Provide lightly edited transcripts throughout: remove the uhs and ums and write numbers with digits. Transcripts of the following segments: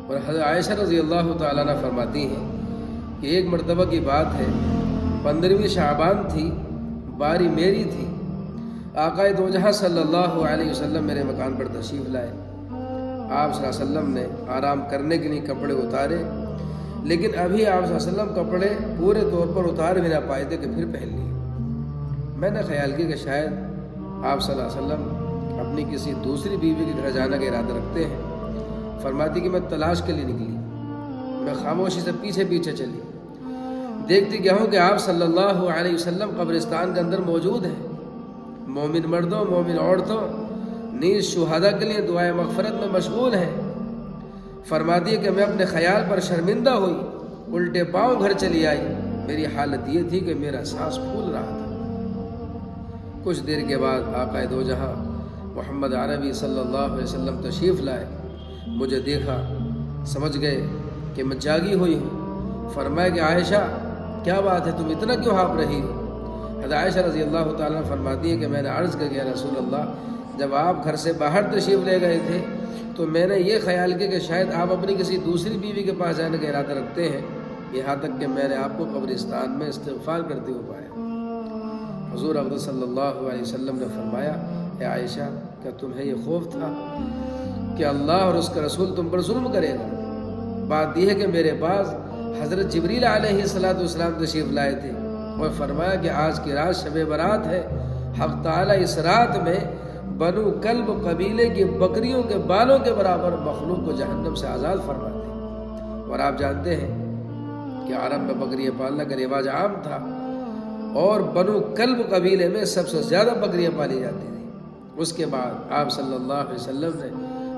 اور حضرت عائشہ رضی اللہ تعالیٰ عنہ فرماتی ہیں کہ ایک مرتبہ کی بات ہے، 15ویں شعبان تھی، باری میری تھی، آقا دو جہاں صلی اللہ علیہ وسلم میرے مکان پر تشریف لائے۔ آپ صلی اللہ علیہ وسلم نے آرام کرنے کے لیے کپڑے اتارے، لیکن ابھی آپ صلی اللہ علیہ وسلم کپڑے پورے طور پر اتار بھی نہ پائے تھے کہ پھر پہن لیے۔ میں نے خیال کیا کہ شاید آپ صلی اللہ علیہ وسلم اپنی کسی دوسری بیوی کے گھر جانے کا ارادہ رکھتے ہیں۔ فرماتی کہ میں تلاش کے لیے نکلی، میں خاموشی سے پیچھے پیچھے چلی، دیکھتی گیا ہوں کہ آپ صلی اللہ علیہ وسلم قبرستان کے اندر موجود ہیں۔ مومن مردوں، مومن عورتوں نیز شہداء کے لیے دعائے مغفرت میں مشغول ہیں۔ فرماتی ہے کہ میں اپنے خیال پر شرمندہ ہوئی، الٹے پاؤں گھر چلی آئی۔ میری حالت یہ تھی کہ میرا سانس پھول رہا تھا۔ کچھ دیر کے بعد آقا دو جہاں محمد عربی صلی اللہ علیہ وسلم تشریف لائے، مجھے دیکھا، سمجھ گئے کہ میں جاگی ہوئی ہوں۔ فرمایا کہ عائشہ کیا بات ہے، تم اتنا کیوں ہانپ رہی ہو؟ حضرت عائشہ رضی اللہ تعالیٰ فرماتی ہے کہ میں نے عرض کر یا رسول اللہ، جب آپ گھر سے باہر تشریف لے گئے تھے تو میں نے یہ خیال کیا کہ شاید آپ اپنی کسی دوسری بیوی کے پاس جانے کا ارادہ رکھتے ہیں، یہاں تک کہ میں نے آپ کو قبرستان میں استغفار کرتے ہوئے پایا۔ حضور اقدس صلی اللہ علیہ وسلم نے فرمایا، اے عائشہ کیا تمہیں یہ خوف تھا کہ اللہ اور اس کا رسول تم پر ظلم کرے گا؟ بات یہ ہے کہ میرے پاس حضرت جبریل علیہ السلام تشریف لائے تھے اور فرمایا کہ آج کی رات شب برات ہے، حق تعالیٰ اس رات میں بنو کلب قبیلے کی بکریوں کے بالوں کے برابر مخلوق کو جہنم سے آزاد فرماتے۔ اور آپ جانتے ہیں کہ عرب میں بکریاں پالنے کا رواج عام تھا، اور بنو کلب قبیلے میں سب سے زیادہ بکریاں پالی جاتی تھیں۔ اس کے بعد آپ صلی اللہ علیہ وسلم نے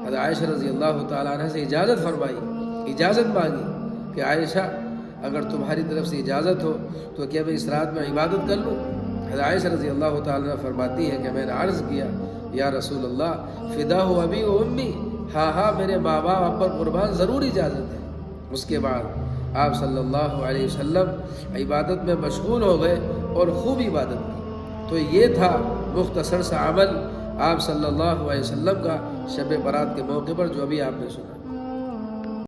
حضرت عائشہ رضی اللہ تعالیٰ عنہ سے اجازت فرمائی، اجازت مانگی کہ عائشہ اگر تمہاری طرف سے اجازت ہو تو کیا میں اس رات میں عبادت کر لوں؟ حضرت عائشہ رضی اللہ تعالیٰ عنہ فرماتی ہے کہ میں نے عرض کیا، یا رسول اللہ فدا ہو ابی و امی، ہاں ہاں میرے ماں باپ آپ پر قربان، ضرور اجازت ہے۔ اس کے بعد آپ صلی اللہ علیہ وسلم عبادت میں مشغول ہو گئے اور خوب عبادت کی۔ تو یہ تھا مختصر سا عمل آپ صلی اللہ علیہ وسلم کا شب برات کے موقع پر جو ابھی آپ نے سنا۔